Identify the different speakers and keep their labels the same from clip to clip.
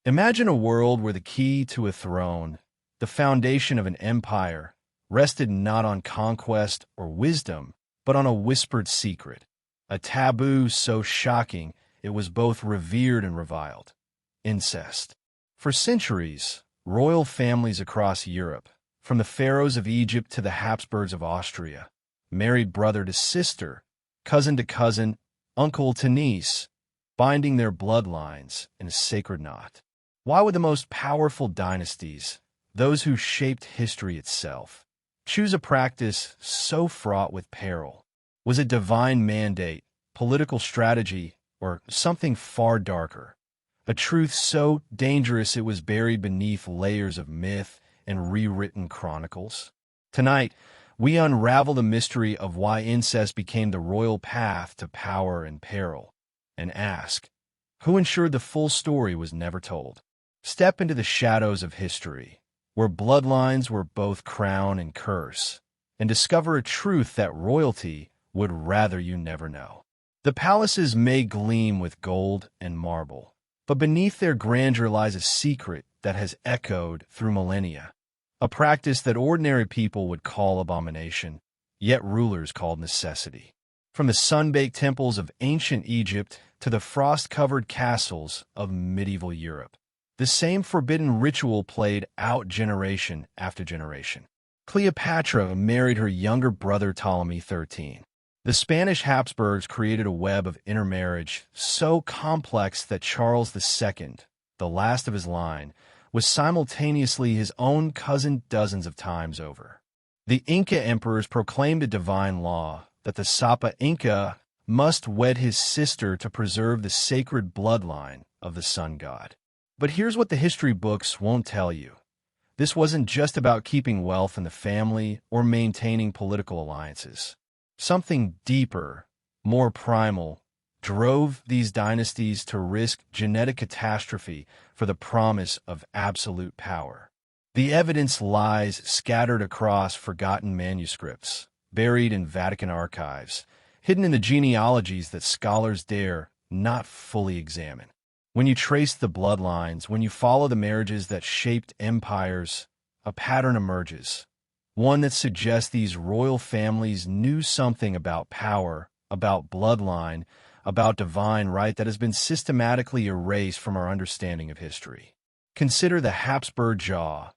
Speaker 1: Imagine a world where the key to a throne, the foundation of an empire, rested not on conquest or wisdom, but on a whispered secret, a taboo so shocking it was both revered and reviled: incest. For centuries, royal families across Europe, from the pharaohs of Egypt to the Habsburgs of Austria, married brother to sister, cousin to cousin, uncle to niece, binding their bloodlines in a sacred knot. Why would the most powerful dynasties, those who shaped history itself, choose a practice so fraught with peril? Was it divine mandate, political strategy, or something far darker? A truth so dangerous it was buried beneath layers of myth and rewritten chronicles? Tonight, we unravel the mystery of why incest became the royal path to power and peril, and ask, who ensured the full story was never told? Step into the shadows of history, where bloodlines were both crown and curse, and discover a truth that royalty would rather you never know. The palaces may gleam with gold and marble, but beneath their grandeur lies a secret that has echoed through millennia, a practice that ordinary people would call abomination, yet rulers called necessity. From the sun-baked temples of ancient Egypt to the frost-covered castles of medieval Europe, the same forbidden ritual played out generation after generation. Cleopatra married her younger brother Ptolemy XIII. The Spanish Habsburgs created a web of intermarriage so complex that Charles II, the last of his line, was simultaneously his own cousin dozens of times over. The Inca emperors proclaimed a divine law that the Sapa Inca must wed his sister to preserve the sacred bloodline of the sun god. But here's what the history books won't tell you. This wasn't just about keeping wealth in the family or maintaining political alliances. Something deeper, more primal, drove these dynasties to risk genetic catastrophe for the promise of absolute power. The evidence lies scattered across forgotten manuscripts, buried in Vatican archives, hidden in the genealogies that scholars dare not fully examine. When you trace the bloodlines, when you follow the marriages that shaped empires, a pattern emerges, one that suggests these royal families knew something about power, about bloodline, about divine right that has been systematically erased from our understanding of history. Consider the Habsburg jaw,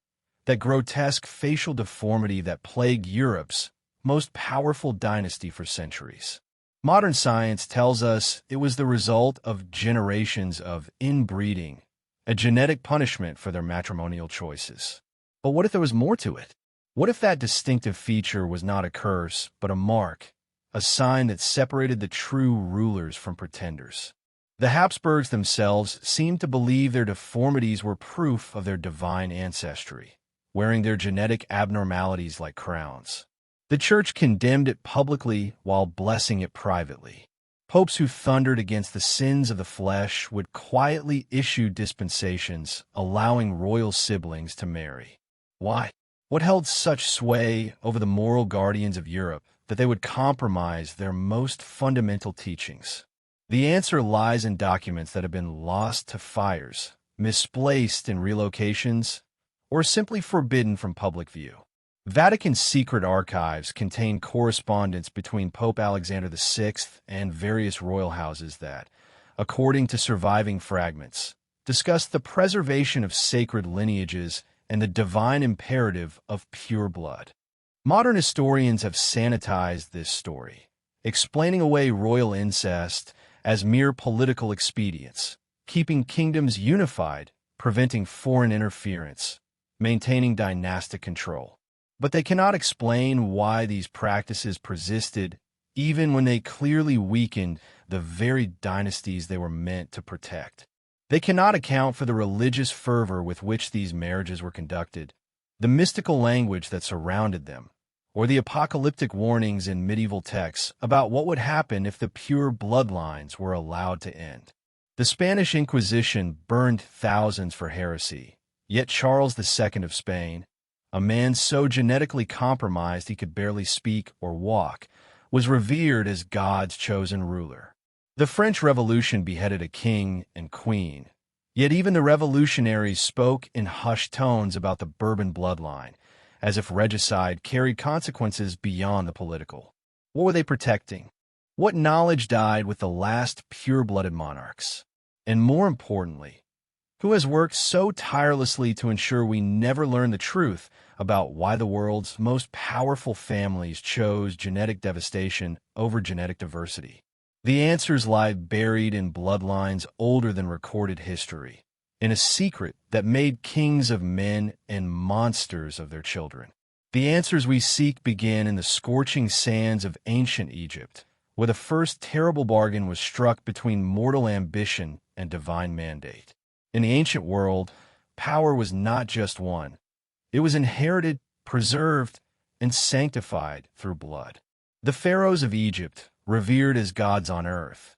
Speaker 1: that grotesque facial deformity that plagued Europe's most powerful dynasty for centuries. Modern science tells us it was the result of generations of inbreeding, a genetic punishment for their matrimonial choices. But what if there was more to it? What if that distinctive feature was not a curse, but a mark, a sign that separated the true rulers from pretenders? The Habsburgs themselves seemed to believe their deformities were proof of their divine ancestry, wearing their genetic abnormalities like crowns. The Church condemned it publicly while blessing it privately. Popes who thundered against the sins of the flesh would quietly issue dispensations allowing royal siblings to marry. Why? What held such sway over the moral guardians of Europe that they would compromise their most fundamental teachings? The answer lies in documents that have been lost to fires, misplaced in relocations, or simply forbidden from public view. Vatican's secret archives contain correspondence between Pope Alexander VI and various royal houses that, according to surviving fragments, discuss the preservation of sacred lineages and the divine imperative of pure blood. Modern historians have sanitized this story, explaining away royal incest as mere political expedients, keeping kingdoms unified, preventing foreign interference, maintaining dynastic control. But they cannot explain why these practices persisted, even when they clearly weakened the very dynasties they were meant to protect. They cannot account for the religious fervor with which these marriages were conducted, the mystical language that surrounded them, or the apocalyptic warnings in medieval texts about what would happen if the pure bloodlines were allowed to end. The Spanish Inquisition burned thousands for heresy, yet Charles II of Spain, a man so genetically compromised he could barely speak or walk, was revered as God's chosen ruler. The French Revolution beheaded a king and queen, Yet even the revolutionaries spoke in hushed tones about the Bourbon bloodline, as if regicide carried consequences beyond the political. What were they protecting? What knowledge died with the last pure-blooded monarchs? And more importantly, who has worked so tirelessly to ensure we never learn the truth about why the world's most powerful families chose genetic devastation over genetic diversity? The answers lie buried in bloodlines older than recorded history, in a secret that made kings of men and monsters of their children. The answers we seek begin in the scorching sands of ancient Egypt, where the first terrible bargain was struck between mortal ambition and divine mandate. In the ancient world, power was not just won. It was inherited, preserved, and sanctified through blood. The pharaohs of Egypt, revered as gods on earth,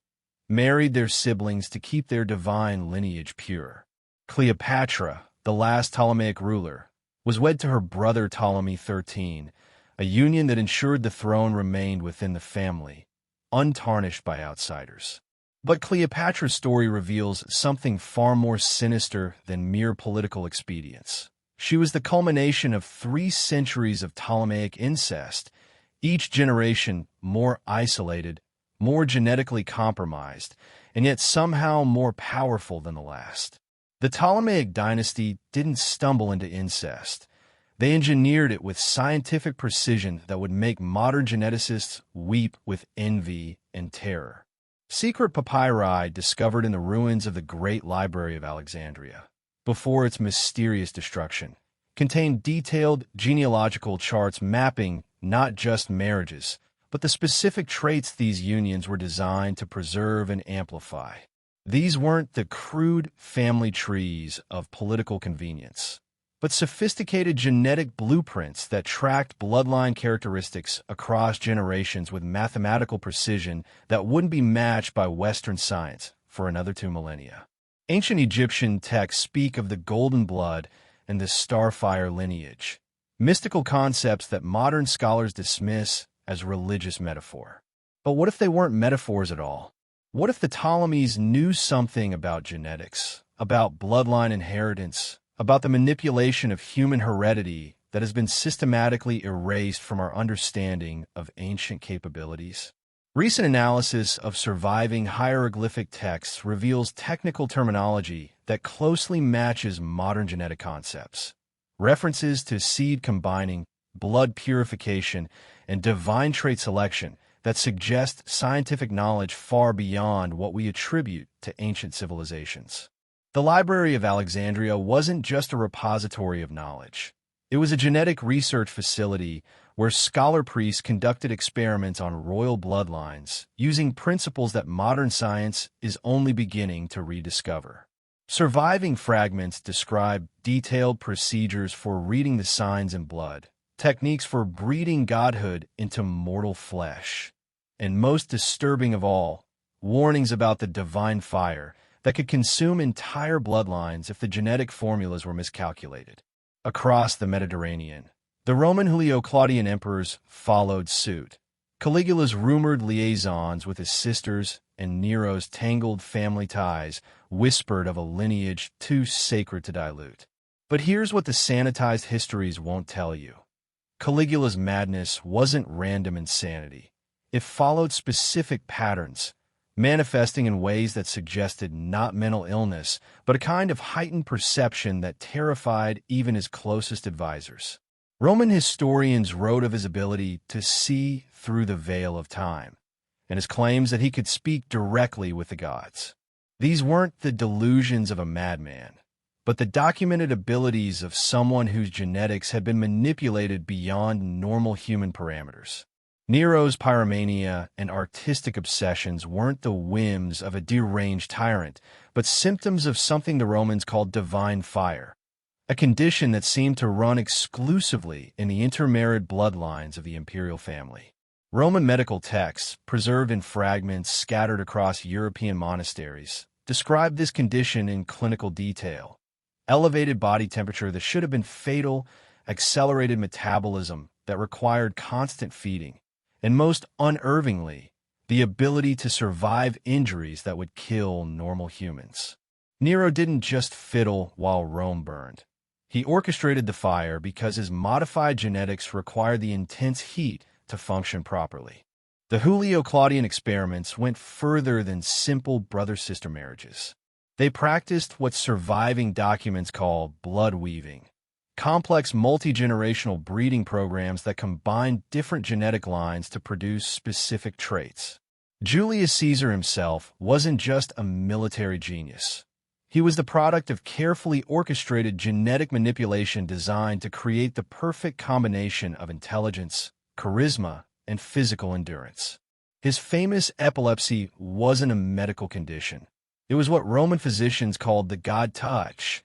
Speaker 1: married their siblings to keep their divine lineage pure. Cleopatra, the last Ptolemaic ruler, was wed to her brother Ptolemy XIII, a union that ensured the throne remained within the family, untarnished by outsiders. But Cleopatra's story reveals something far more sinister than mere political expedience. She was the culmination of 3 centuries of Ptolemaic incest, each generation more isolated, more genetically compromised, and yet somehow more powerful than the last. The Ptolemaic dynasty didn't stumble into incest. They engineered it with scientific precision that would make modern geneticists weep with envy and terror. Secret papyri discovered in the ruins of the Great Library of Alexandria, before its mysterious destruction, contained detailed genealogical charts mapping not just marriages, but the specific traits these unions were designed to preserve and amplify. These weren't the crude family trees of political convenience, but sophisticated genetic blueprints that tracked bloodline characteristics across generations with mathematical precision that wouldn't be matched by Western science for another 2 millennia. Ancient Egyptian texts speak of the golden blood and the starfire lineage, mystical concepts that modern scholars dismiss as religious metaphor. But what if they weren't metaphors at all? What if the Ptolemies knew something about genetics, about bloodline inheritance, about the manipulation of human heredity that has been systematically erased from our understanding of ancient capabilities? Recent analysis of surviving hieroglyphic texts reveals technical terminology that closely matches modern genetic concepts. References to seed combining, blood purification, and divine trait selection that suggest scientific knowledge far beyond what we attribute to ancient civilizations. The Library of Alexandria wasn't just a repository of knowledge. It was a genetic research facility where scholar priests conducted experiments on royal bloodlines using principles that modern science is only beginning to rediscover. Surviving fragments describe detailed procedures for reading the signs in blood, techniques for breeding godhood into mortal flesh, and most disturbing of all, warnings about the divine fire that could consume entire bloodlines if the genetic formulas were miscalculated. Across the Mediterranean, the Roman Julio-Claudian emperors followed suit. Caligula's rumored liaisons with his sisters and Nero's tangled family ties whispered of a lineage too sacred to dilute. But here's what the sanitized histories won't tell you. Caligula's madness wasn't random insanity. It followed specific patterns, manifesting in ways that suggested not mental illness, but a kind of heightened perception that terrified even his closest advisors. Roman historians wrote of his ability to see through the veil of time, and his claims that he could speak directly with the gods. These weren't the delusions of a madman, but the documented abilities of someone whose genetics had been manipulated beyond normal human parameters. Nero's pyromania and artistic obsessions weren't the whims of a deranged tyrant, but symptoms of something the Romans called divine fire, a condition that seemed to run exclusively in the intermarried bloodlines of the imperial family. Roman medical texts, preserved in fragments scattered across European monasteries, describe this condition in clinical detail. Elevated body temperature that should have been fatal, accelerated metabolism that required constant feeding, and most unnervingly, the ability to survive injuries that would kill normal humans. Nero didn't just fiddle while Rome burned. He orchestrated the fire because his modified genetics required the intense heat to function properly. The Julio-Claudian experiments went further than simple brother-sister marriages. They practiced what surviving documents call blood weaving, complex multi-generational breeding programs that combine different genetic lines to produce specific traits. Julius Caesar himself wasn't just a military genius. He was the product of carefully orchestrated genetic manipulation designed to create the perfect combination of intelligence, charisma, and physical endurance. His famous epilepsy wasn't a medical condition. It was what Roman physicians called the God touch,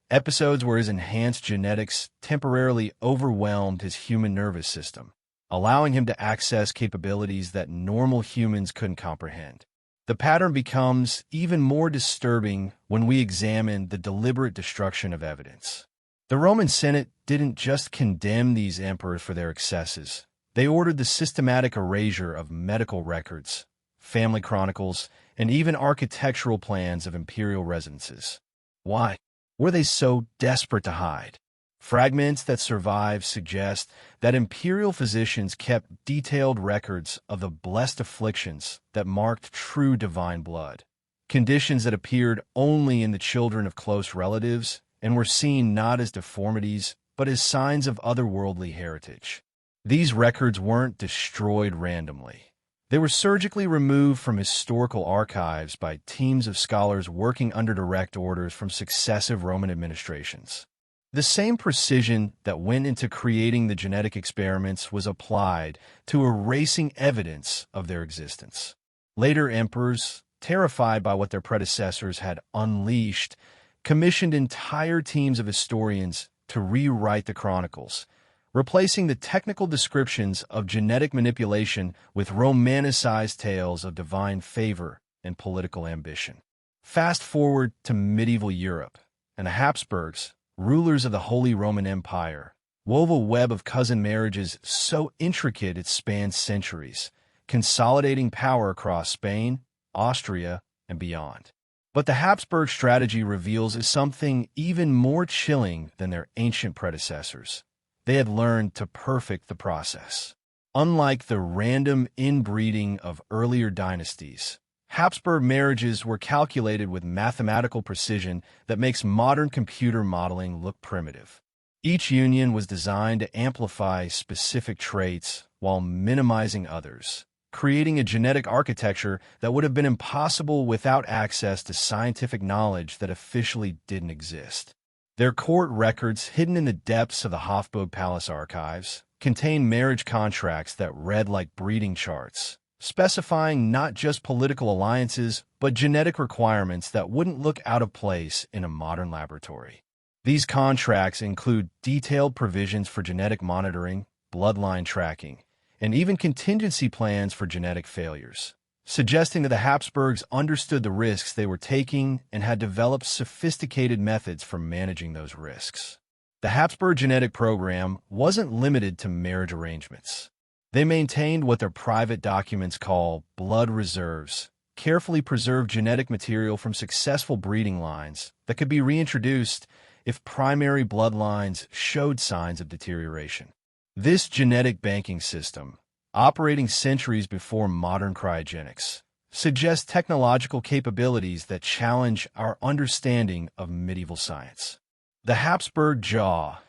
Speaker 1: episodes where his enhanced genetics temporarily overwhelmed his human nervous system, allowing him to access capabilities that normal humans couldn't comprehend. The pattern becomes even more disturbing when we examine the deliberate destruction of evidence. The Roman Senate didn't just condemn these emperors for their excesses. They ordered the systematic erasure of medical records, family chronicles, and even architectural plans of imperial residences. Why were they so desperate to hide? Fragments that survive suggest that imperial physicians kept detailed records of the blessed afflictions that marked true divine blood, conditions that appeared only in the children of close relatives and were seen not as deformities but as signs of otherworldly heritage. These records weren't destroyed randomly. They were surgically removed from historical archives by teams of scholars working under direct orders from successive Roman administrations. The same precision that went into creating the genetic experiments was applied to erasing evidence of their existence. Later emperors, terrified by what their predecessors had unleashed, commissioned entire teams of historians to rewrite the chronicles, replacing the technical descriptions of genetic manipulation with romanticized tales of divine favor and political ambition. Fast forward to medieval Europe, and the Habsburgs, rulers of the Holy Roman Empire, wove a web of cousin marriages so intricate it spanned centuries, consolidating power across Spain, Austria, and beyond. But the Habsburg strategy reveals something even more chilling than their ancient predecessors. They had learned to perfect the process. Unlike the random inbreeding of earlier dynasties, Habsburg marriages were calculated with mathematical precision that makes modern computer modeling look primitive. Each union was designed to amplify specific traits while minimizing others, creating a genetic architecture that would have been impossible without access to scientific knowledge that officially didn't exist. Their court records, hidden in the depths of the Hofburg Palace archives, contain marriage contracts that read like breeding charts, specifying not just political alliances, but genetic requirements that wouldn't look out of place in a modern laboratory. These contracts include detailed provisions for genetic monitoring, bloodline tracking, and even contingency plans for genetic failures, suggesting that the Habsburgs understood the risks they were taking and had developed sophisticated methods for managing those risks. The Habsburg genetic program wasn't limited to marriage arrangements. They maintained what their private documents call blood reserves, carefully preserved genetic material from successful breeding lines that could be reintroduced if primary bloodlines showed signs of deterioration. This genetic banking system, operating centuries before modern cryogenics, suggests technological capabilities that challenge our understanding of medieval science. The Habsburg jaw,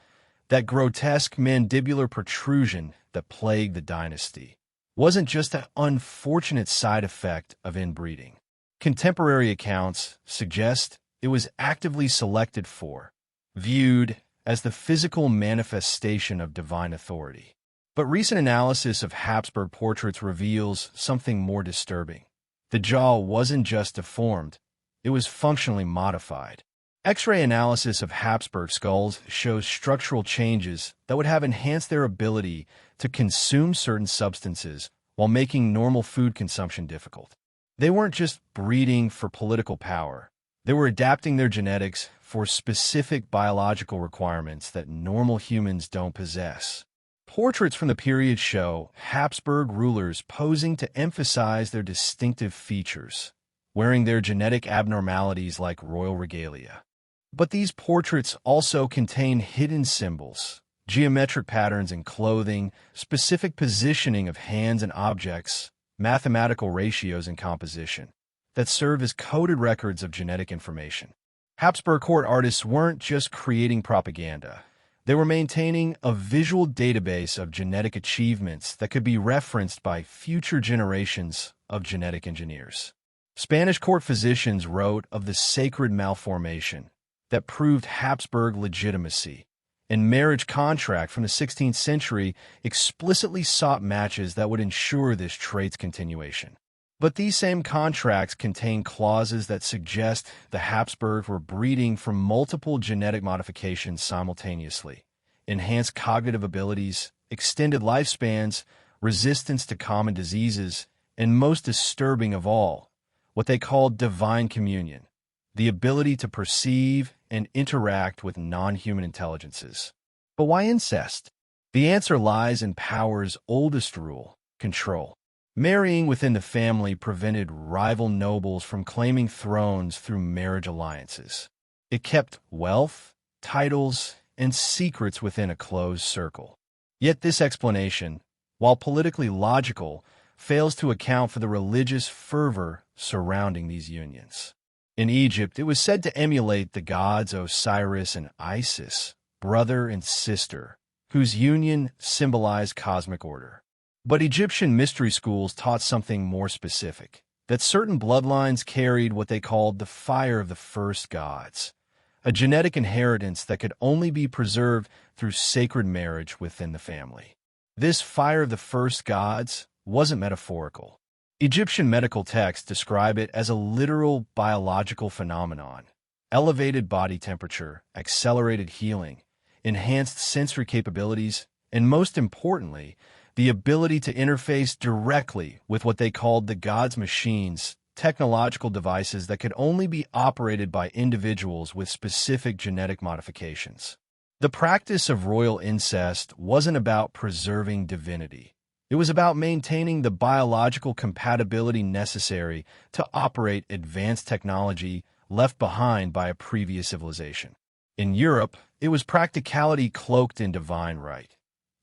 Speaker 1: that grotesque mandibular protrusion that plagued the dynasty, wasn't just an unfortunate side effect of inbreeding. Contemporary accounts suggest it was actively selected for, viewed as the physical manifestation of divine authority. But recent analysis of Habsburg portraits reveals something more disturbing. The jaw wasn't just deformed, it was functionally modified. X-ray analysis of Habsburg skulls shows structural changes that would have enhanced their ability to consume certain substances while making normal food consumption difficult. They weren't just breeding for political power. They were adapting their genetics for specific biological requirements that normal humans don't possess. Portraits from the period show Habsburg rulers posing to emphasize their distinctive features, wearing their genetic abnormalities like royal regalia. But these portraits also contain hidden symbols, geometric patterns in clothing, specific positioning of hands and objects, mathematical ratios and composition, that serve as coded records of genetic information. Habsburg court artists weren't just creating propaganda. They were maintaining a visual database of genetic achievements that could be referenced by future generations of genetic engineers. Spanish court physicians wrote of the sacred malformation that proved Habsburg legitimacy, and marriage contract from the 16th century explicitly sought matches that would ensure this trait's continuation. But these same contracts contain clauses that suggest the Habsburgs were breeding from multiple genetic modifications simultaneously: enhanced cognitive abilities, extended lifespans, resistance to common diseases, and most disturbing of all, what they called divine communion, the ability to perceive and interact with non-human intelligences. But why incest? The answer lies in power's oldest rule: control. Marrying within the family prevented rival nobles from claiming thrones through marriage alliances. It kept wealth, titles, and secrets within a closed circle. Yet this explanation, while politically logical, fails to account for the religious fervor surrounding these unions. In Egypt, it was said to emulate the gods Osiris and Isis, brother and sister, whose union symbolized cosmic order. But Egyptian mystery schools taught something more specific, that certain bloodlines carried what they called the fire of the first gods, a genetic inheritance that could only be preserved through sacred marriage within the family. This fire of the first gods wasn't metaphorical. Egyptian medical texts describe it as a literal biological phenomenon: elevated body temperature, accelerated healing, enhanced sensory capabilities, and most importantly, the ability to interface directly with what they called the gods' machines, technological devices that could only be operated by individuals with specific genetic modifications. The practice of royal incest wasn't about preserving divinity. It was about maintaining the biological compatibility necessary to operate advanced technology left behind by a previous civilization. In Europe, it was practicality cloaked in divine right.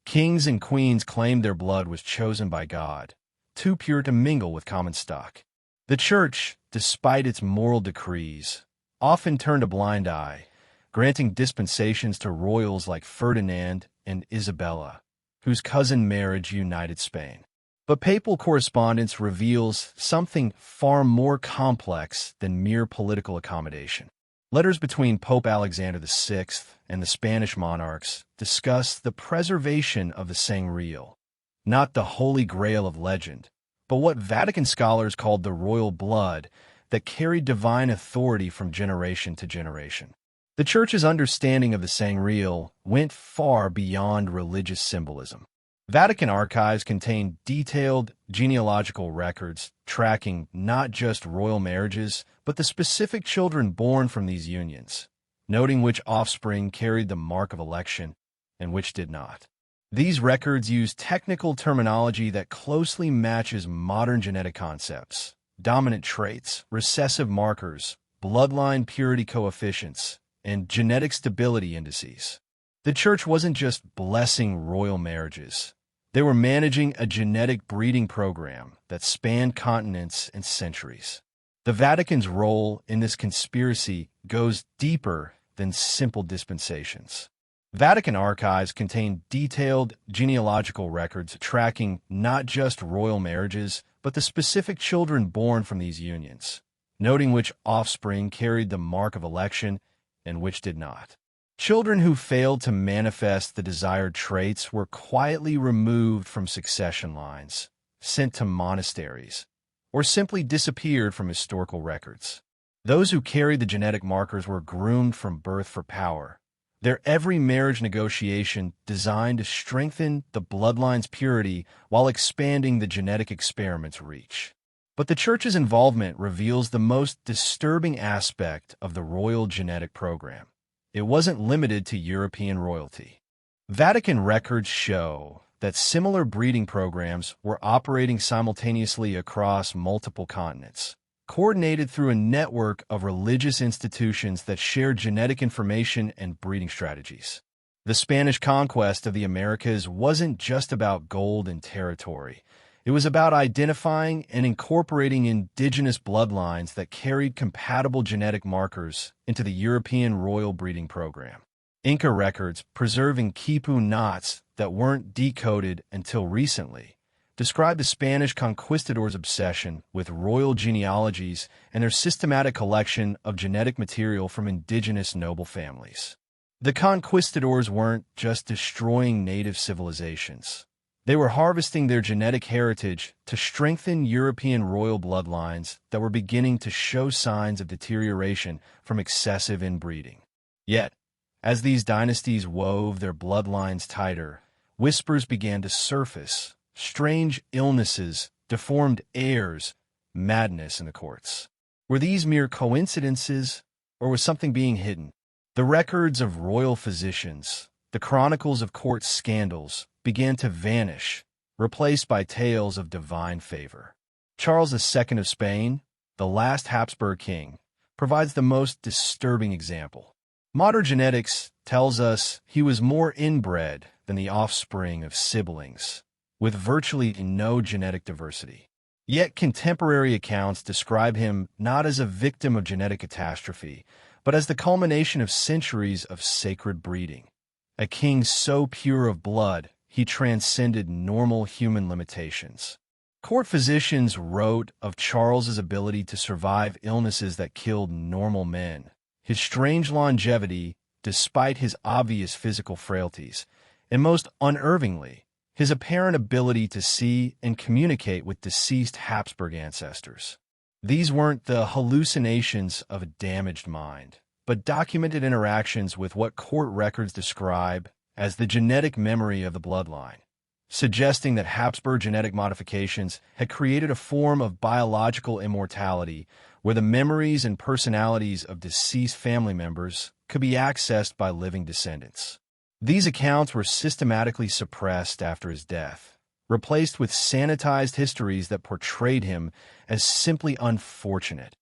Speaker 1: Kings and queens claimed their blood was chosen by God, too pure to mingle with common stock. The Church, despite its moral decrees, often turned a blind eye, granting dispensations to royals like Ferdinand and Isabella, whose cousin marriage united Spain. But papal correspondence reveals something far more complex than mere political accommodation. Letters between Pope Alexander VI and the Spanish monarchs discuss the preservation of the sangreal, not the holy grail of legend, but what Vatican scholars called the royal blood that carried divine authority from generation to generation. The Church's understanding of the sangreal went far beyond religious symbolism. Vatican archives contain detailed genealogical records tracking not just royal marriages, but the specific children born from these unions, noting which offspring carried the mark of election and which did not. These records use technical terminology that closely matches modern genetic concepts: dominant traits, recessive markers, bloodline purity coefficients, and genetic stability indices. The Church wasn't just blessing royal marriages. They were managing a genetic breeding program that spanned continents and centuries. The Vatican's role in this conspiracy goes deeper than simple dispensations. Vatican archives contain detailed genealogical records tracking not just royal marriages, but the specific children born from these unions, noting which offspring carried the mark of election and which did not. Children who failed to manifest the desired traits were quietly removed from succession lines, sent to monasteries, or simply disappeared from historical records. Those who carried the genetic markers were groomed from birth for power, their every marriage negotiation designed to strengthen the bloodline's purity while expanding the genetic experiment's reach. But the Church's involvement reveals the most disturbing aspect of the royal genetic program. It wasn't limited to European royalty. Vatican records show that similar breeding programs were operating simultaneously across multiple continents, coordinated through a network of religious institutions that shared genetic information and breeding strategies. The Spanish conquest of the Americas wasn't just about gold and territory. It was about identifying and incorporating indigenous bloodlines that carried compatible genetic markers into the European royal breeding program. Inca records, preserving Quipu knots that weren't decoded until recently, describe the Spanish conquistadors' obsession with royal genealogies and their systematic collection of genetic material from indigenous noble families. The conquistadors weren't just destroying native civilizations. They were harvesting their genetic heritage to strengthen European royal bloodlines that were beginning to show signs of deterioration from excessive inbreeding. Yet, as these dynasties wove their bloodlines tighter, whispers began to surface. Strange illnesses, deformed heirs, madness in the courts. Were these mere coincidences, or was something being hidden? The records of royal physicians, the chronicles of court scandals, began to vanish, replaced by tales of divine favor. Charles II of Spain, the last Habsburg king, provides the most disturbing example. Modern genetics tells us he was more inbred than the offspring of siblings, with virtually no genetic diversity. Yet contemporary accounts describe him not as a victim of genetic catastrophe, but as the culmination of centuries of sacred breeding. A king so pure of blood, he transcended normal human limitations. Court physicians wrote of Charles's ability to survive illnesses that killed normal men, his strange longevity despite his obvious physical frailties, and most unnervingly, his apparent ability to see and communicate with deceased Habsburg ancestors. These weren't the hallucinations of a damaged mind, but documented interactions with what court records describe as the genetic memory of the bloodline, suggesting that Habsburg genetic modifications had created a form of biological immortality where the memories and personalities of deceased family members could be accessed by living descendants. These accounts were systematically suppressed after his death, replaced with sanitized histories that portrayed him as simply unfortunate,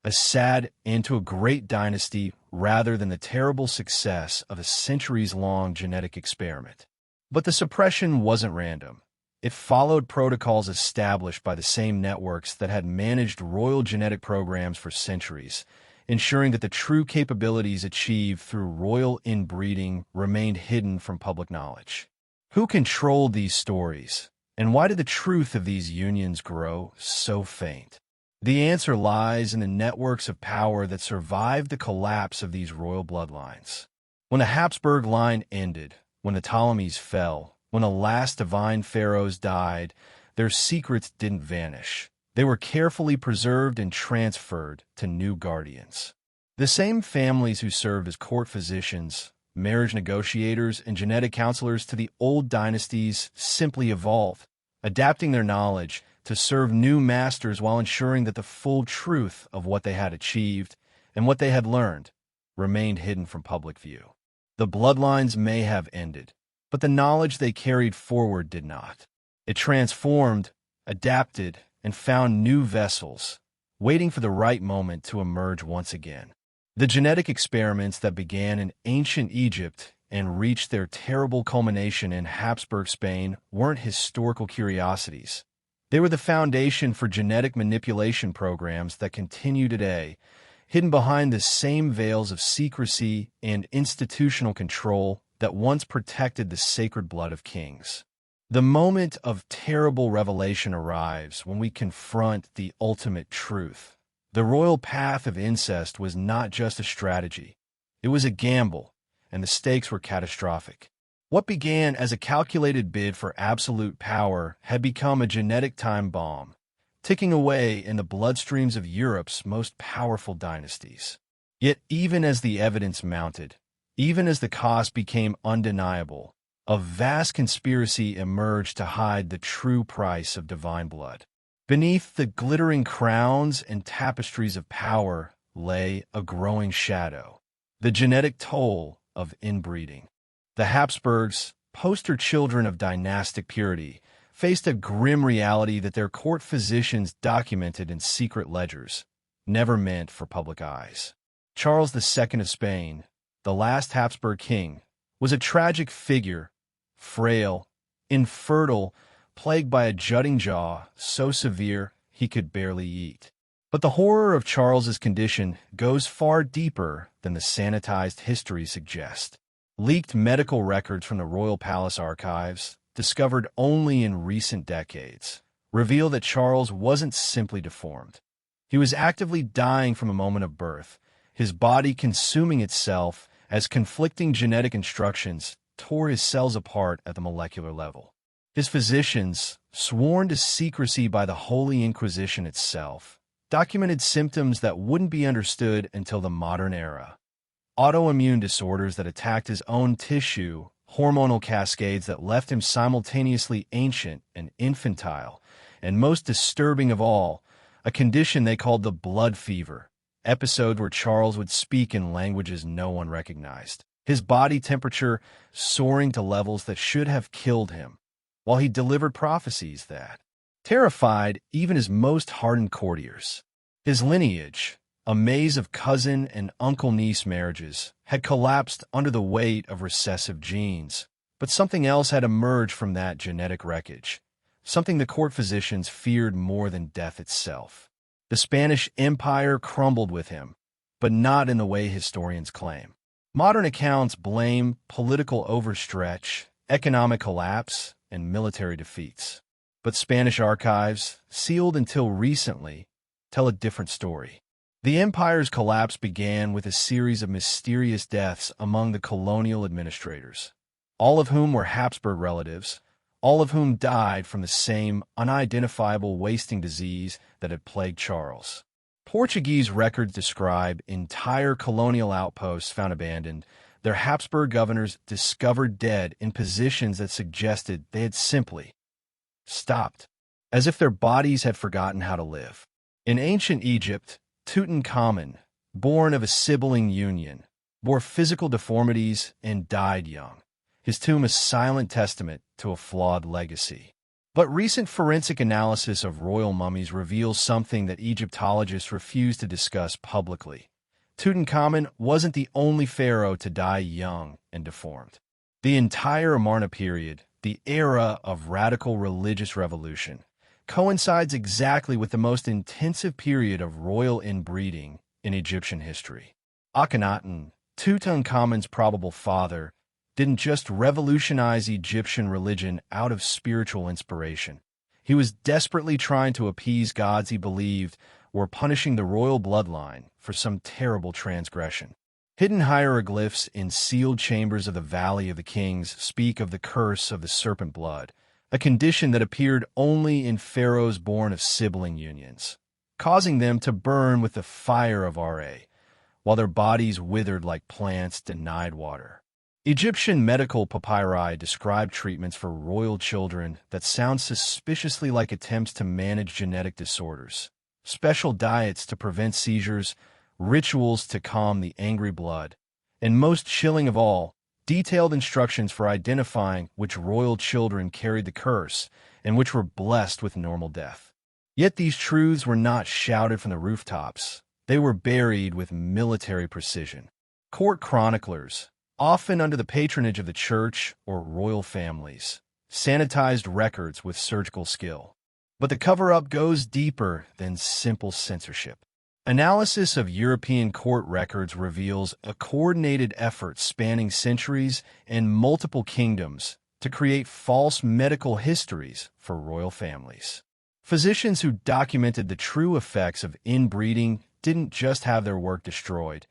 Speaker 1: a sad end to a great dynasty rather than the terrible success of a centuries-long genetic experiment. But the suppression wasn't random. It followed protocols established by the same networks that had managed royal genetic programs for centuries, ensuring that the true capabilities achieved through royal inbreeding remained hidden from public knowledge. Who controlled these stories, and why did the truth of these unions grow so faint? The answer lies in the networks of power that survived the collapse of these royal bloodlines. When the Habsburg line ended, when the Ptolemies fell, when the last divine pharaohs died, their secrets didn't vanish. They were carefully preserved and transferred to new guardians. The same families who served as court physicians, marriage negotiators, and genetic counselors to the old dynasties simply evolved, adapting their knowledge to serve new masters while ensuring that the full truth of what they had achieved and what they had learned remained hidden from public view. The bloodlines may have ended, but the knowledge they carried forward did not. It transformed, adapted, and found new vessels, waiting for the right moment to emerge once again. The genetic experiments that began in ancient Egypt and reached their terrible culmination in Habsburg Spain weren't historical curiosities. They were the foundation for genetic manipulation programs that continue today, hidden behind the same veils of secrecy and institutional control that once protected the sacred blood of kings. The moment of terrible revelation arrives when we confront the ultimate truth. The royal path of incest was not just a strategy. It was a gamble, and the stakes were catastrophic. What began as a calculated bid for absolute power had become a genetic time bomb, ticking away in the bloodstreams of Europe's most powerful dynasties. Yet even as the evidence mounted, even as the cost became undeniable, a vast conspiracy emerged to hide the true price of divine blood. Beneath the glittering crowns and tapestries of power lay a growing shadow, the genetic toll of inbreeding. The Habsburgs, poster children of dynastic purity, faced a grim reality that their court physicians documented in secret ledgers, never meant for public eyes. Charles II of Spain, the last Habsburg king, was a tragic figure, frail, infertile, plagued by a jutting jaw so severe he could barely eat. But the horror of Charles's condition goes far deeper than the sanitized history suggests. Leaked medical records from the Royal Palace archives, discovered only in recent decades, reveal that Charles wasn't simply deformed. He was actively dying from a moment of birth, his body consuming itself as conflicting genetic instructions tore his cells apart at the molecular level. His physicians, sworn to secrecy by the Holy Inquisition itself, documented symptoms that wouldn't be understood until the modern era. Autoimmune disorders that attacked his own tissue, hormonal cascades that left him simultaneously ancient and infantile, and most disturbing of all, a condition they called the blood fever, episode where Charles would speak in languages no one recognized, his body temperature soaring to levels that should have killed him, while he delivered prophecies that terrified even his most hardened courtiers. His lineage, a maze of cousin and uncle-niece marriages, had collapsed under the weight of recessive genes, but something else had emerged from that genetic wreckage, something the court physicians feared more than death itself. The Spanish Empire crumbled with him, but not in the way historians claim. Modern accounts blame political overstretch, economic collapse, and military defeats. But Spanish archives, sealed until recently, tell a different story. The empire's collapse began with a series of mysterious deaths among the colonial administrators, all of whom were Habsburg relatives, all of whom died from the same unidentifiable wasting disease that had plagued Charles. Portuguese records describe entire colonial outposts found abandoned, their Habsburg governors discovered dead in positions that suggested they had simply stopped, as if their bodies had forgotten how to live. In ancient Egypt, Tutankhamun, born of a sibling union, bore physical deformities and died young, his tomb a silent testament to a flawed legacy. But recent forensic analysis of royal mummies reveals something that Egyptologists refuse to discuss publicly. Tutankhamun wasn't the only pharaoh to die young and deformed. The entire Amarna period, the era of radical religious revolution, coincides exactly with the most intensive period of royal inbreeding in Egyptian history. Akhenaten, Tutankhamun's probable father, didn't just revolutionize Egyptian religion out of spiritual inspiration. He was desperately trying to appease gods he believed were punishing the royal bloodline for some terrible transgression. Hidden hieroglyphs in sealed chambers of the Valley of the Kings speak of the curse of the serpent blood, a condition that appeared only in pharaohs born of sibling unions, causing them to burn with the fire of Ra, while their bodies withered like plants denied water. Egyptian medical papyri describe treatments for royal children that sound suspiciously like attempts to manage genetic disorders, special diets to prevent seizures, rituals to calm the angry blood, and most chilling of all, detailed instructions for identifying which royal children carried the curse and which were blessed with normal death. Yet these truths were not shouted from the rooftops. They were buried with military precision. Court chroniclers, often under the patronage of the church or royal families, sanitized records with surgical skill. But the cover-up goes deeper than simple censorship. Analysis of European court records reveals a coordinated effort spanning centuries and multiple kingdoms to create false medical histories for royal families. Physicians who documented the true effects of inbreeding didn't just have their work destroyed.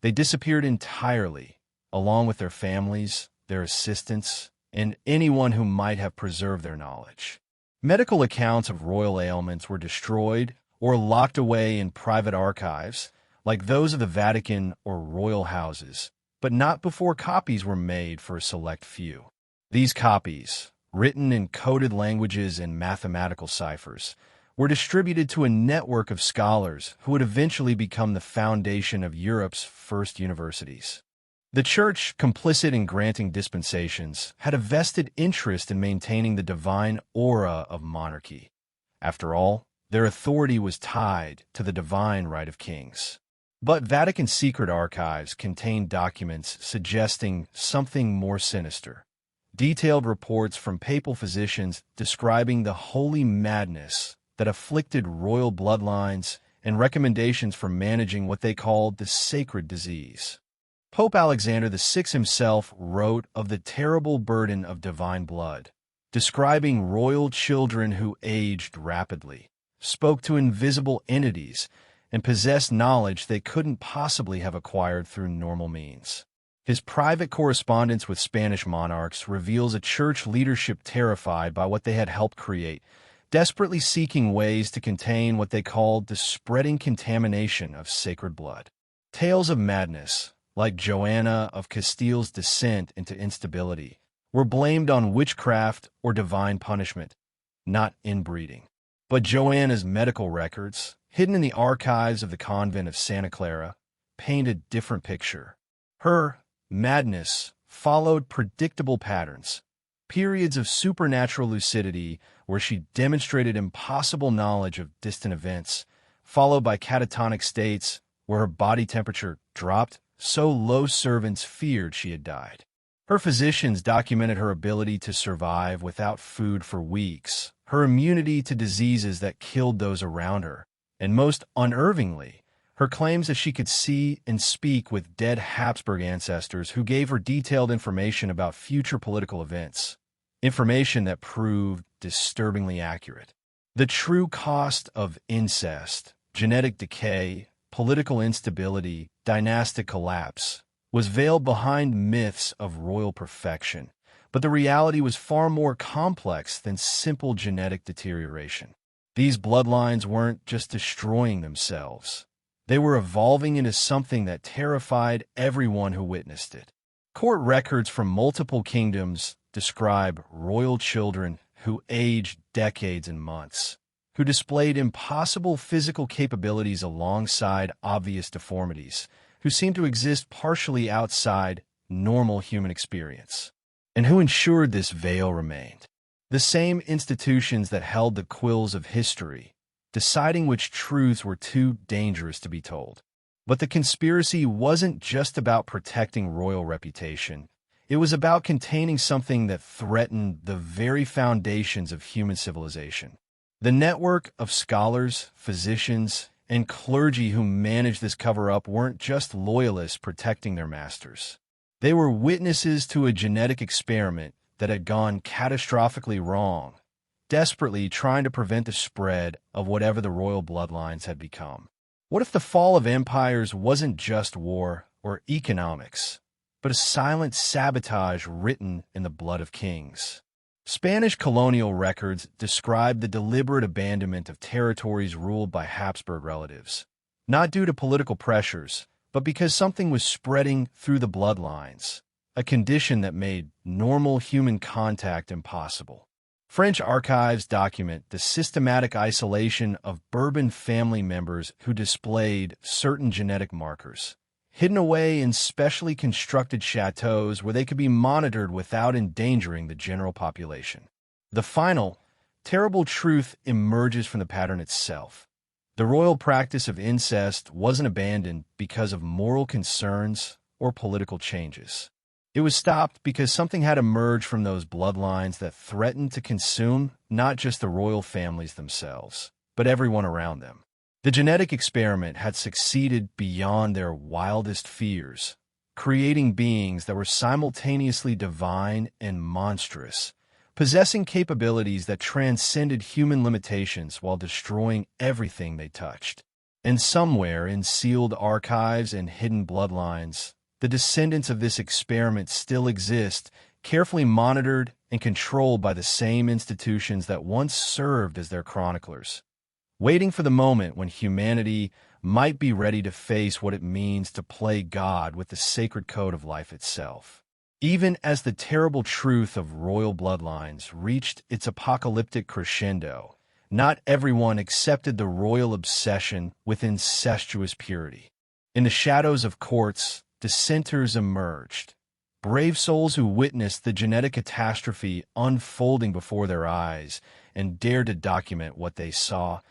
Speaker 1: They disappeared entirely, along with their families, their assistants, and anyone who might have preserved their knowledge. Medical accounts of royal ailments were destroyed or locked away in private archives, like those of the Vatican or royal houses, but not before copies were made for a select few. These copies, written in coded languages and mathematical ciphers, were distributed to a network of scholars who would eventually become the foundation of Europe's first universities. The Church, complicit in granting dispensations, had a vested interest in maintaining the divine aura of monarchy. After all, their authority was tied to the divine right of kings. But Vatican secret archives contained documents suggesting something more sinister. Detailed reports from papal physicians describing the holy madness that afflicted royal bloodlines and recommendations for managing what they called the sacred disease. Pope Alexander VI himself wrote of the terrible burden of divine blood, describing royal children who aged rapidly, spoke to invisible entities, and possessed knowledge they couldn't possibly have acquired through normal means. His private correspondence with Spanish monarchs reveals a church leadership terrified by what they had helped create, desperately seeking ways to contain what they called the spreading contamination of sacred blood. Tales of madness, like Joanna of Castile's descent into instability, were blamed on witchcraft or divine punishment, not inbreeding. But Joanna's medical records, hidden in the archives of the convent of Santa Clara, paint a different picture. Her madness followed predictable patterns, periods of supernatural lucidity where she demonstrated impossible knowledge of distant events, followed by catatonic states where her body temperature dropped so low servants feared she had died. Her physicians documented her ability to survive without food for weeks, her immunity to diseases that killed those around her, and most unnervingly, her claims that she could see and speak with dead Habsburg ancestors who gave her detailed information about future political events, information that proved disturbingly accurate. The true cost of incest, genetic decay, political instability, dynastic collapse, was veiled behind myths of royal perfection, but the reality was far more complex than simple genetic deterioration. These bloodlines weren't just destroying themselves. They were evolving into something that terrified everyone who witnessed it. Court records from multiple kingdoms describe royal children who aged decades and months, who displayed impossible physical capabilities alongside obvious deformities, who seemed to exist partially outside normal human experience, and who ensured this veil remained. The same institutions that held the quills of history, deciding which truths were too dangerous to be told. But the conspiracy wasn't just about protecting royal reputation. It was about containing something that threatened the very foundations of human civilization. The network of scholars, physicians, and clergy who managed this cover-up weren't just loyalists protecting their masters. They were witnesses to a genetic experiment that had gone catastrophically wrong, desperately trying to prevent the spread of whatever the royal bloodlines had become. What if the fall of empires wasn't just war or economics, but a silent sabotage written in the blood of kings? Spanish colonial records describe the deliberate abandonment of territories ruled by Habsburg relatives, not due to political pressures, but because something was spreading through the bloodlines, a condition that made normal human contact impossible. French archives document the systematic isolation of Bourbon family members who displayed certain genetic markers, hidden away in specially constructed chateaux where they could be monitored without endangering the general population. The final, terrible truth emerges from the pattern itself. The royal practice of incest wasn't abandoned because of moral concerns or political changes. It was stopped because something had emerged from those bloodlines that threatened to consume not just the royal families themselves, but everyone around them. The genetic experiment had succeeded beyond their wildest fears, creating beings that were simultaneously divine and monstrous, possessing capabilities that transcended human limitations while destroying everything they touched. And somewhere in sealed archives and hidden bloodlines, the descendants of this experiment still exist, carefully monitored and controlled by the same institutions that once served as their chroniclers, waiting for the moment when humanity might be ready to face what it means to play God with the sacred code of life itself. Even as the terrible truth of royal bloodlines reached its apocalyptic crescendo, not everyone accepted the royal obsession with incestuous purity. In the shadows of courts, dissenters emerged. Brave souls who witnessed the genetic catastrophe unfolding before their eyes and dared to document what they saw,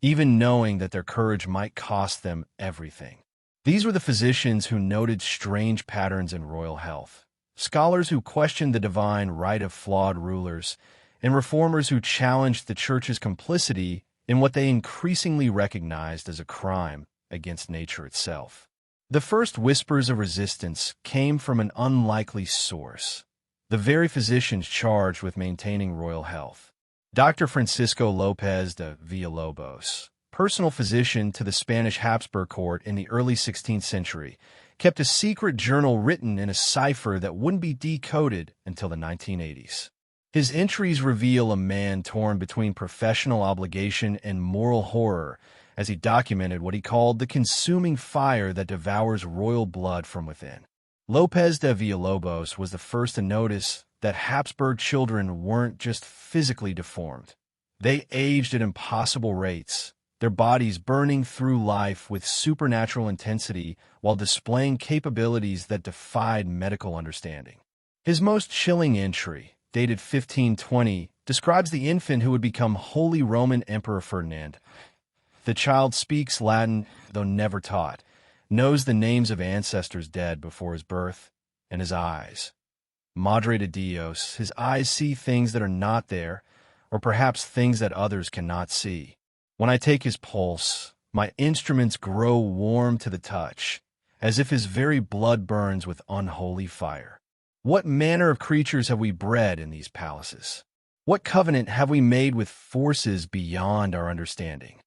Speaker 1: even knowing that their courage might cost them everything. These were the physicians who noted strange patterns in royal health, scholars who questioned the divine right of flawed rulers, and reformers who challenged the church's complicity in what they increasingly recognized as a crime against nature itself. The first whispers of resistance came from an unlikely source, the very physicians charged with maintaining royal health. Dr. Francisco López de Villalobos, personal physician to the Spanish Habsburg court in the early 16th century, kept a secret journal written in a cipher that wouldn't be decoded until the 1980s. His entries reveal a man torn between professional obligation and moral horror as he documented what he called the consuming fire that devours royal blood from within. López de Villalobos was the first to notice that Habsburg children weren't just physically deformed. They aged at impossible rates, their bodies burning through life with supernatural intensity while displaying capabilities that defied medical understanding. His most chilling entry, dated 1520, describes the infant who would become Holy Roman Emperor Ferdinand. The child speaks Latin, though never taught, knows the names of ancestors dead before his birth, and his eyes. Madre de Dios, his eyes see things that are not there, or perhaps things that others cannot see. When I take his pulse, my instruments grow warm to the touch, as if his very blood burns with unholy fire. What manner of creatures have we bred in these palaces? What covenant have we made with forces beyond our understanding?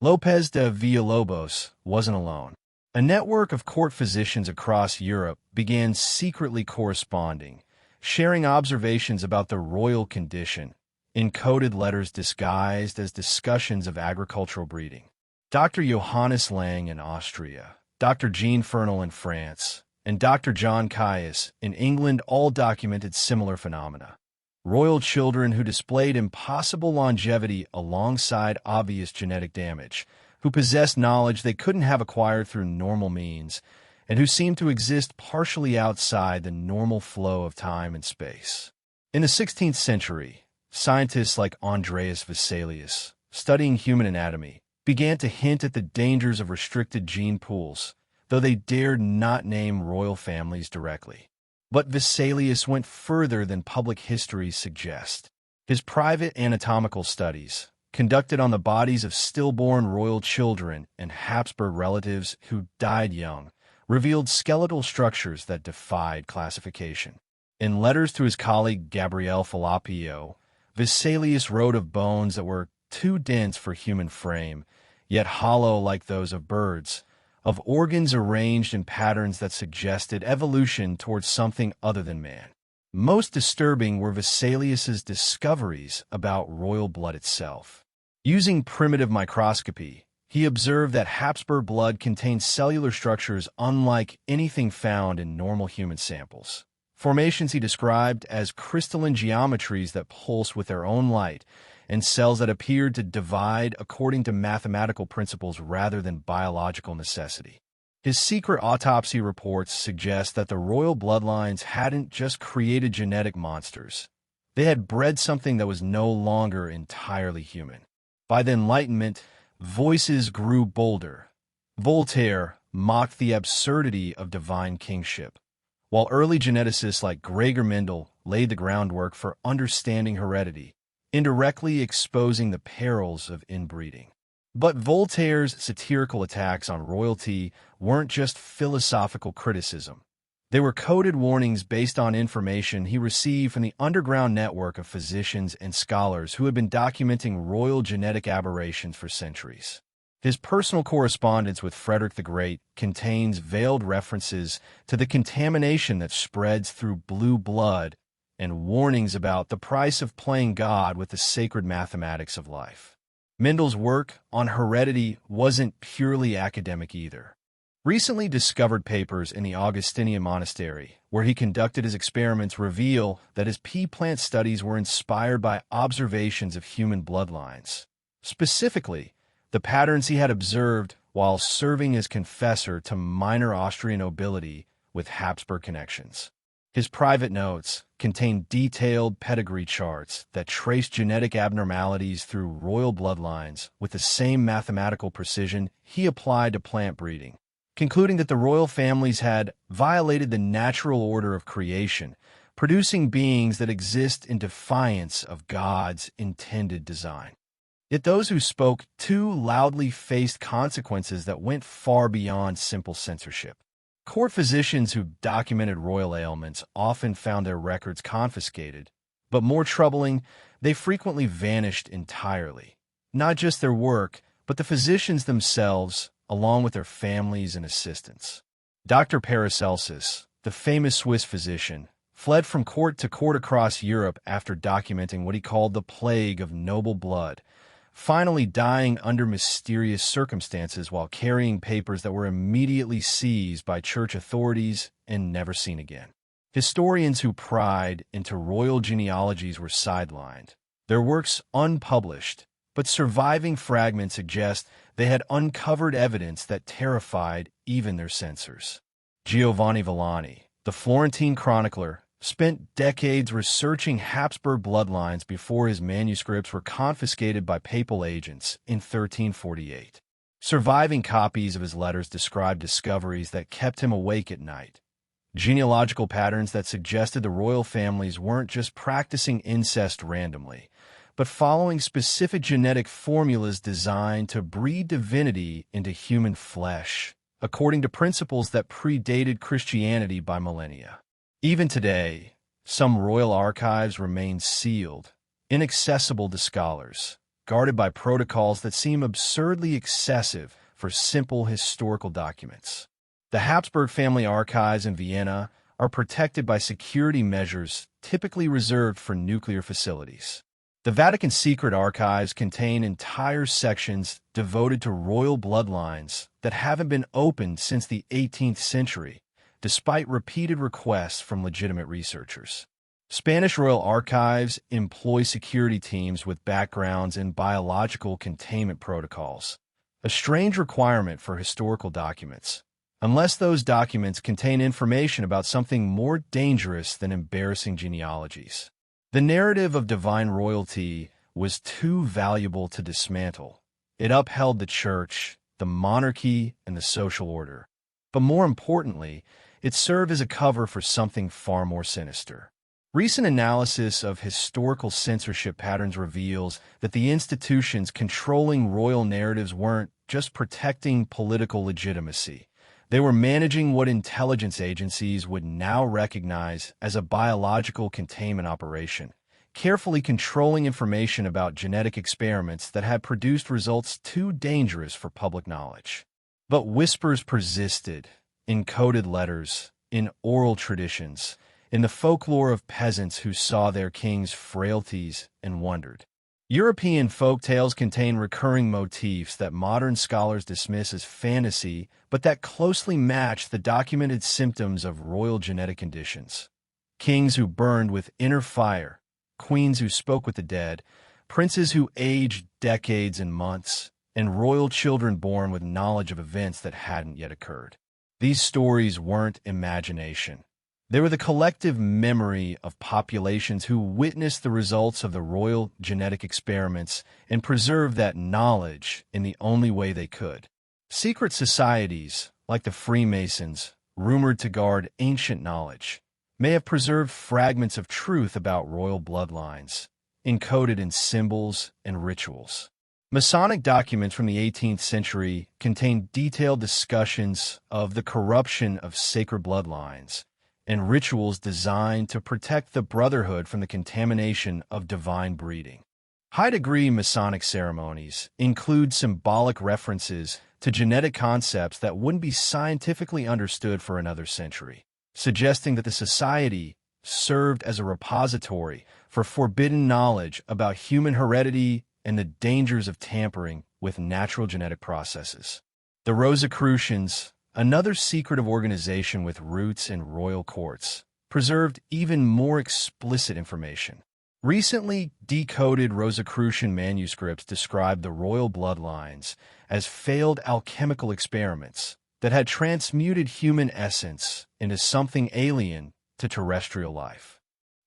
Speaker 1: López de Villalobos wasn't alone. A network of court physicians across Europe began secretly corresponding, sharing observations about the royal condition, encoded letters disguised as discussions of agricultural breeding. Dr. Johannes Lang in Austria, Dr. Jean Fernel in France, and Dr. John Caius in England all documented similar phenomena. Royal children who displayed impossible longevity alongside obvious genetic damage, who possessed knowledge they couldn't have acquired through normal means, and who seemed to exist partially outside the normal flow of time and space. In the 16th century, scientists like Andreas Vesalius, studying human anatomy, began to hint at the dangers of restricted gene pools, though they dared not name royal families directly. But Vesalius went further than public histories suggest. His private anatomical studies, conducted on the bodies of stillborn royal children and Habsburg relatives who died young, revealed skeletal structures that defied classification. In letters to his colleague Gabriele Falloppio, Vesalius wrote of bones that were too dense for human frame, yet hollow like those of birds, of organs arranged in patterns that suggested evolution towards something other than man. Most disturbing were Vesalius's discoveries about royal blood itself. Using primitive microscopy, he observed that Habsburg blood contained cellular structures unlike anything found in normal human samples. Formations he described as crystalline geometries that pulse with their own light, and cells that appeared to divide according to mathematical principles rather than biological necessity. His secret autopsy reports suggest that the royal bloodlines hadn't just created genetic monsters. They had bred something that was no longer entirely human. By the Enlightenment, voices grew bolder. Voltaire mocked the absurdity of divine kingship, while early geneticists like Gregor Mendel laid the groundwork for understanding heredity, indirectly exposing the perils of inbreeding. But Voltaire's satirical attacks on royalty weren't just philosophical criticism. They were coded warnings based on information he received from the underground network of physicians and scholars who had been documenting royal genetic aberrations for centuries. His personal correspondence with Frederick the Great contains veiled references to the contamination that spreads through blue blood and warnings about the price of playing God with the sacred mathematics of life. Mendel's work on heredity wasn't purely academic either. Recently discovered papers in the Augustinian monastery, where he conducted his experiments, reveal that his pea plant studies were inspired by observations of human bloodlines. Specifically, the patterns he had observed while serving as confessor to minor Austrian nobility with Habsburg connections. His private notes contain detailed pedigree charts that trace genetic abnormalities through royal bloodlines with the same mathematical precision he applied to plant breeding, concluding that the royal families had violated the natural order of creation, producing beings that exist in defiance of God's intended design. Yet those who spoke too loudly faced consequences that went far beyond simple censorship. Court physicians who documented royal ailments often found their records confiscated, but more troubling, they frequently vanished entirely. Not just their work, but the physicians themselves, along with their families and assistants. Dr. Paracelsus, the famous Swiss physician, fled from court to court across Europe after documenting what he called the plague of noble blood, finally dying under mysterious circumstances while carrying papers that were immediately seized by church authorities and never seen again. Historians who pried into royal genealogies were sidelined, their works unpublished, but surviving fragments suggest they had uncovered evidence that terrified even their censors. Giovanni Villani, the Florentine chronicler, spent decades researching Habsburg bloodlines before his manuscripts were confiscated by papal agents in 1348. Surviving copies of his letters describe discoveries that kept him awake at night. Genealogical patterns that suggested the royal families weren't just practicing incest randomly, but following specific genetic formulas designed to breed divinity into human flesh, according to principles that predated Christianity by millennia. Even today, some royal archives remain sealed, inaccessible to scholars, guarded by protocols that seem absurdly excessive for simple historical documents. The Habsburg family archives in Vienna are protected by security measures typically reserved for nuclear facilities. The Vatican's secret archives contain entire sections devoted to royal bloodlines that haven't been opened since the 18th century, despite repeated requests from legitimate researchers. Spanish royal archives employ security teams with backgrounds in biological containment protocols, a strange requirement for historical documents, unless those documents contain information about something more dangerous than embarrassing genealogies. The narrative of divine royalty was too valuable to dismantle. It upheld the church, the monarchy, and the social order. But more importantly, it served as a cover for something far more sinister. Recent analysis of historical censorship patterns reveals that the institutions controlling royal narratives weren't just protecting political legitimacy. They were managing what intelligence agencies would now recognize as a biological containment operation, carefully controlling information about genetic experiments that had produced results too dangerous for public knowledge. But whispers persisted, in coded letters, in oral traditions, in the folklore of peasants who saw their kings' frailties and wondered. European folk tales contain recurring motifs that modern scholars dismiss as fantasy, but that closely match the documented symptoms of royal genetic conditions. Kings who burned with inner fire, queens who spoke with the dead, princes who aged decades and months, and royal children born with knowledge of events that hadn't yet occurred. These stories weren't imagination. They were the collective memory of populations who witnessed the results of the royal genetic experiments and preserved that knowledge in the only way they could. Secret societies, like the Freemasons, rumored to guard ancient knowledge, may have preserved fragments of truth about royal bloodlines, encoded in symbols and rituals. Masonic documents from the 18th century contain detailed discussions of the corruption of sacred bloodlines and rituals designed to protect the brotherhood from the contamination of divine breeding. High-degree Masonic ceremonies include symbolic references to genetic concepts that wouldn't be scientifically understood for another century, suggesting that the society served as a repository for forbidden knowledge about human heredity and the dangers of tampering with natural genetic processes. The Rosicrucians, another secretive organization with roots in royal courts, preserved even more explicit information. Recently decoded Rosicrucian manuscripts describe the royal bloodlines as failed alchemical experiments, that had transmuted human essence into something alien to terrestrial life.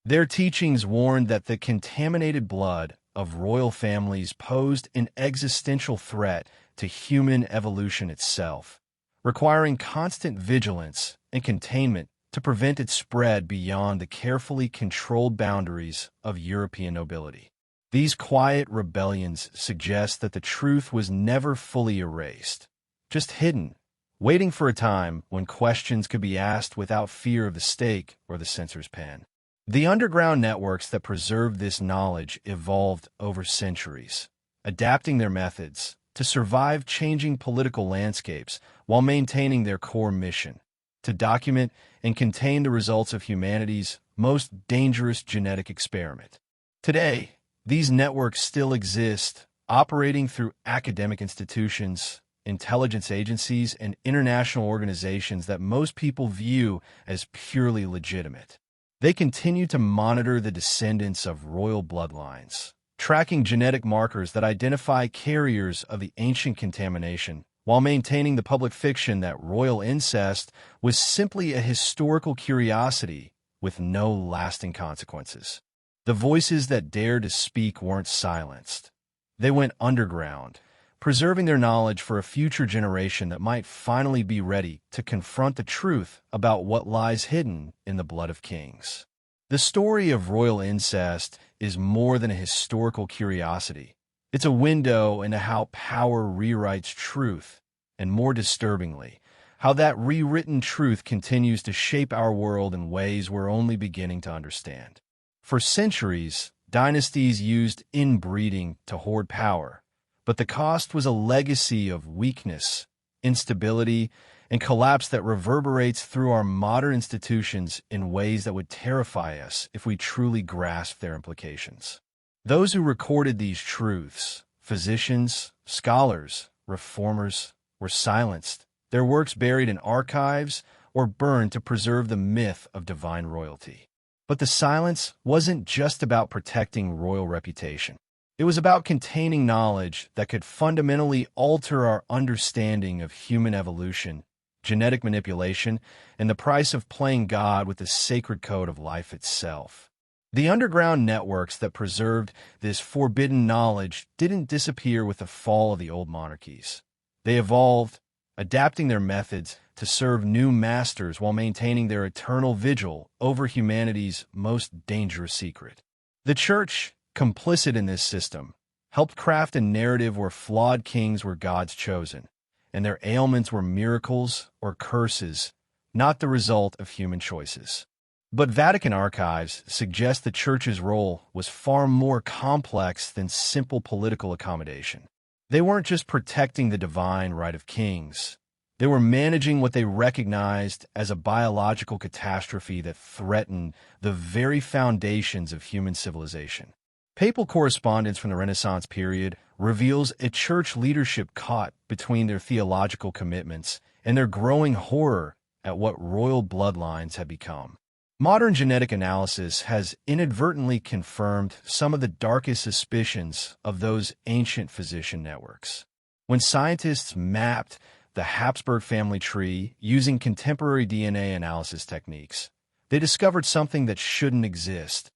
Speaker 1: Their teachings warned that the contaminated blood of royal families posed an existential threat to human evolution itself, requiring constant vigilance and containment to prevent its spread beyond the carefully controlled boundaries of European nobility. These quiet rebellions suggest that the truth was never fully erased, just hidden, waiting for a time when questions could be asked without fear of the stake or the censor's pen. The underground networks that preserved this knowledge evolved over centuries, adapting their methods to survive changing political landscapes while maintaining their core mission: to document and contain the results of humanity's most dangerous genetic experiment. Today, these networks still exist, operating through academic institutions, intelligence agencies, and international organizations that most people view as purely legitimate. They continue to monitor the descendants of royal bloodlines, tracking genetic markers that identify carriers of the ancient contamination, while maintaining the public fiction that royal incest was simply a historical curiosity with no lasting consequences. The voices that dared to speak weren't silenced. They went underground, preserving their knowledge for a future generation that might finally be ready to confront the truth about what lies hidden in the blood of kings. The story of royal incest is more than a historical curiosity. It's a window into how power rewrites truth, and more disturbingly, how that rewritten truth continues to shape our world in ways we're only beginning to understand. For centuries, dynasties used inbreeding to hoard power, but the cost was a legacy of weakness, instability, and collapse that reverberates through our modern institutions in ways that would terrify us if we truly grasped their implications. Those who recorded these truths, physicians, scholars, reformers, were silenced, their works buried in archives or burned to preserve the myth of divine royalty. But the silence wasn't just about protecting royal reputation. It was about containing knowledge that could fundamentally alter our understanding of human evolution, genetic manipulation, and the price of playing God with the sacred code of life itself. The underground networks that preserved this forbidden knowledge didn't disappear with the fall of the old monarchies. They evolved, adapting their methods to serve new masters while maintaining their eternal vigil over humanity's most dangerous secret. The Church, complicit in this system, helped craft a narrative where flawed kings were God's chosen, and their ailments were miracles or curses, not the result of human choices. But Vatican archives suggest the Church's role was far more complex than simple political accommodation. They weren't just protecting the divine right of kings. They were managing what they recognized as a biological catastrophe that threatened the very foundations of human civilization. Papal correspondence from the Renaissance period reveals a church leadership caught between their theological commitments and their growing horror at what royal bloodlines had become. Modern genetic analysis has inadvertently confirmed some of the darkest suspicions of those ancient physician networks. When scientists mapped the Habsburg family tree using contemporary DNA analysis techniques, they discovered something that shouldn't exist: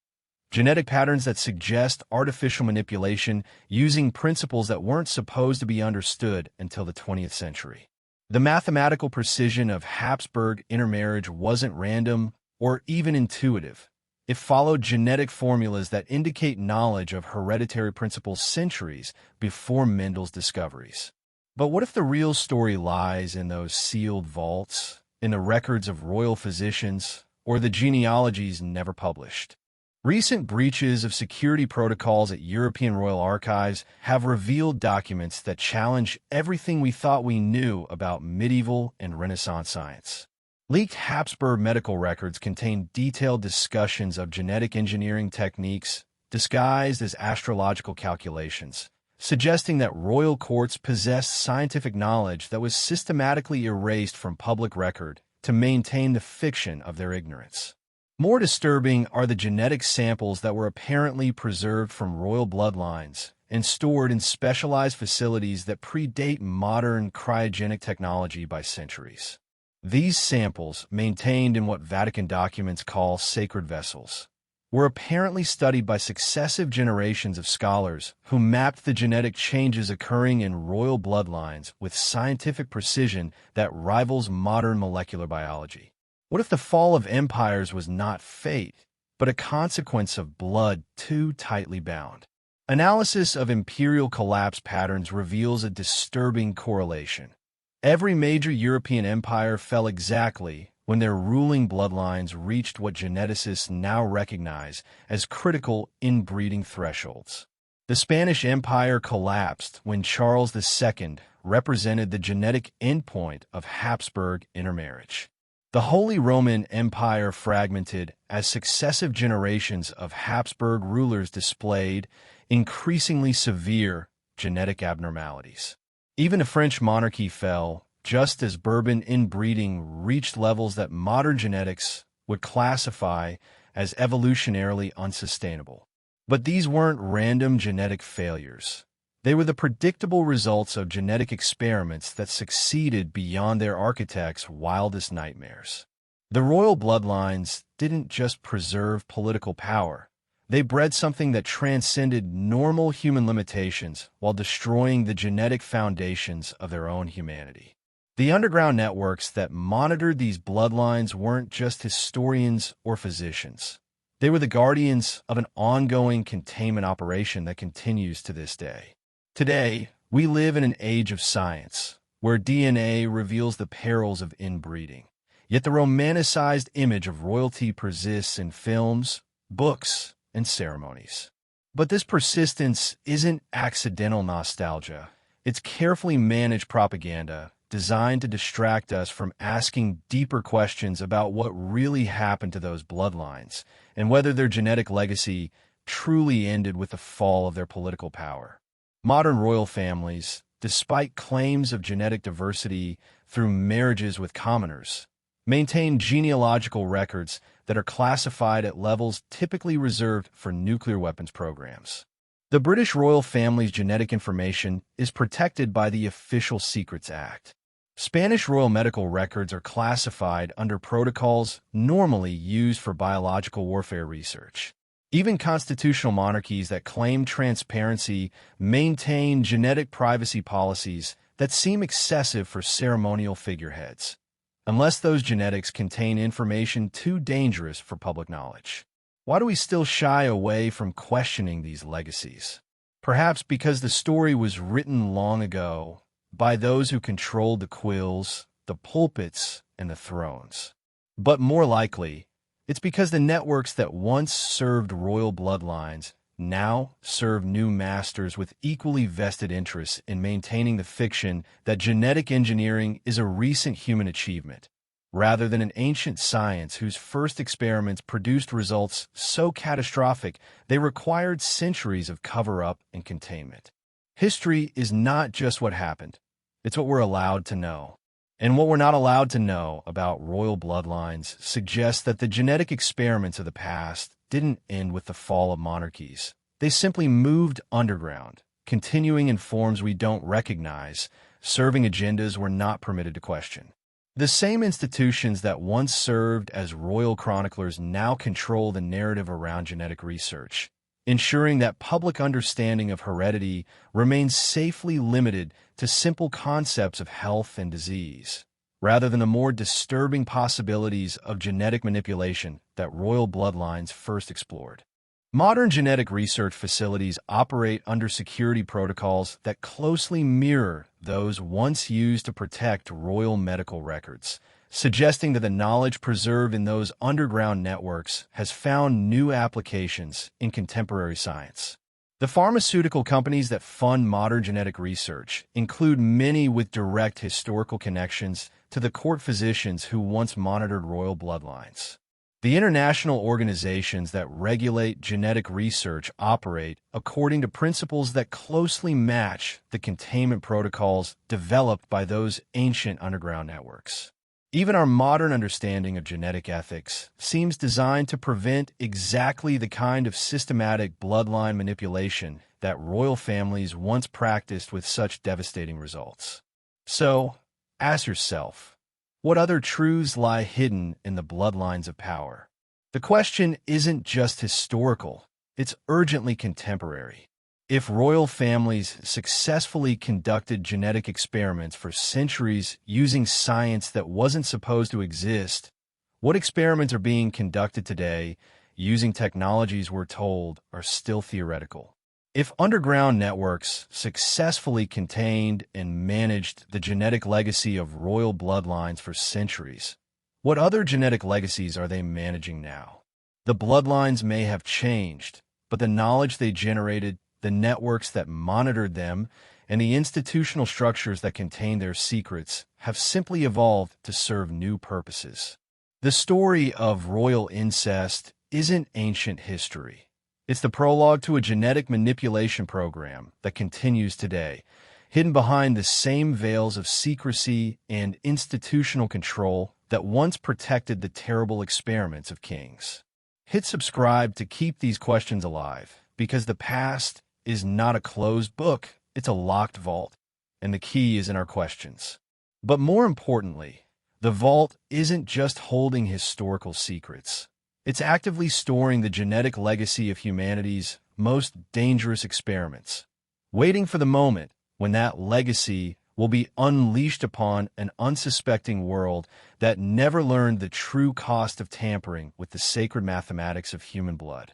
Speaker 1: genetic patterns that suggest artificial manipulation using principles that weren't supposed to be understood until the 20th century. The mathematical precision of Habsburg intermarriage wasn't random or even intuitive. It followed genetic formulas that indicate knowledge of hereditary principles centuries before Mendel's discoveries. But what if the real story lies in those sealed vaults, in the records of royal physicians, or the genealogies never published? Recent breaches of security protocols at European royal archives have revealed documents that challenge everything we thought we knew about medieval and Renaissance science. Leaked Habsburg medical records contain detailed discussions of genetic engineering techniques disguised as astrological calculations, suggesting that royal courts possessed scientific knowledge that was systematically erased from public record to maintain the fiction of their ignorance. More disturbing are the genetic samples that were apparently preserved from royal bloodlines and stored in specialized facilities that predate modern cryogenic technology by centuries. These samples, maintained in what Vatican documents call sacred vessels, were apparently studied by successive generations of scholars who mapped the genetic changes occurring in royal bloodlines with scientific precision that rivals modern molecular biology. What if the fall of empires was not fate, but a consequence of blood too tightly bound? Analysis of imperial collapse patterns reveals a disturbing correlation. Every major European empire fell exactly when their ruling bloodlines reached what geneticists now recognize as critical inbreeding thresholds. The Spanish Empire collapsed when Charles II represented the genetic endpoint of Habsburg intermarriage. The Holy Roman Empire fragmented as successive generations of Habsburg rulers displayed increasingly severe genetic abnormalities. Even the French monarchy fell just as Bourbon inbreeding reached levels that modern genetics would classify as evolutionarily unsustainable. But these weren't random genetic failures. They were the predictable results of genetic experiments that succeeded beyond their architects' wildest nightmares. The royal bloodlines didn't just preserve political power. They bred something that transcended normal human limitations while destroying the genetic foundations of their own humanity. The underground networks that monitored these bloodlines weren't just historians or physicians. They were the guardians of an ongoing containment operation that continues to this day. Today, we live in an age of science, where DNA reveals the perils of inbreeding. Yet the romanticized image of royalty persists in films, books, and ceremonies. But this persistence isn't accidental nostalgia. It's carefully managed propaganda designed to distract us from asking deeper questions about what really happened to those bloodlines and whether their genetic legacy truly ended with the fall of their political power. Modern royal families, despite claims of genetic diversity through marriages with commoners, maintain genealogical records that are classified at levels typically reserved for nuclear weapons programs. The British royal family's genetic information is protected by the Official Secrets Act. Spanish royal medical records are classified under protocols normally used for biological warfare research. Even constitutional monarchies that claim transparency maintain genetic privacy policies that seem excessive for ceremonial figureheads, unless those genetics contain information too dangerous for public knowledge. Why do we still shy away from questioning these legacies? Perhaps because the story was written long ago by those who controlled the quills, the pulpits, and the thrones. But more likely, it's because the networks that once served royal bloodlines now serve new masters with equally vested interests in maintaining the fiction that genetic engineering is a recent human achievement, rather than an ancient science whose first experiments produced results so catastrophic they required centuries of cover-up and containment. History is not just what happened, it's what we're allowed to know. And what we're not allowed to know about royal bloodlines suggests that the genetic experiments of the past didn't end with the fall of monarchies. They simply moved underground, continuing in forms we don't recognize, serving agendas we're not permitted to question. The same institutions that once served as royal chroniclers now control the narrative around genetic research, ensuring that public understanding of heredity remains safely limited to simple concepts of health and disease, rather than the more disturbing possibilities of genetic manipulation that royal bloodlines first explored. Modern genetic research facilities operate under security protocols that closely mirror those once used to protect royal medical records, suggesting that the knowledge preserved in those underground networks has found new applications in contemporary science. The pharmaceutical companies that fund modern genetic research include many with direct historical connections to the court physicians who once monitored royal bloodlines. The international organizations that regulate genetic research operate according to principles that closely match the containment protocols developed by those ancient underground networks. Even our modern understanding of genetic ethics seems designed to prevent exactly the kind of systematic bloodline manipulation that royal families once practiced with such devastating results. So, ask yourself, what other truths lie hidden in the bloodlines of power? The question isn't just historical, it's urgently contemporary. If royal families successfully conducted genetic experiments for centuries using science that wasn't supposed to exist, what experiments are being conducted today using technologies we're told are still theoretical? If underground networks successfully contained and managed the genetic legacy of royal bloodlines for centuries, what other genetic legacies are they managing now? The bloodlines may have changed, but the knowledge they generated, the networks that monitored them, and the institutional structures that contain their secrets have simply evolved to serve new purposes. The story of royal incest isn't ancient history. It's the prologue to a genetic manipulation program that continues today, hidden behind the same veils of secrecy and institutional control that once protected the terrible experiments of kings. Hit subscribe to keep these questions alive, because the past is not a closed book, it's a locked vault, and the key is in our questions. But more importantly, the vault isn't just holding historical secrets. It's actively storing the genetic legacy of humanity's most dangerous experiments, waiting for the moment when that legacy will be unleashed upon an unsuspecting world that never learned the true cost of tampering with the sacred mathematics of human blood.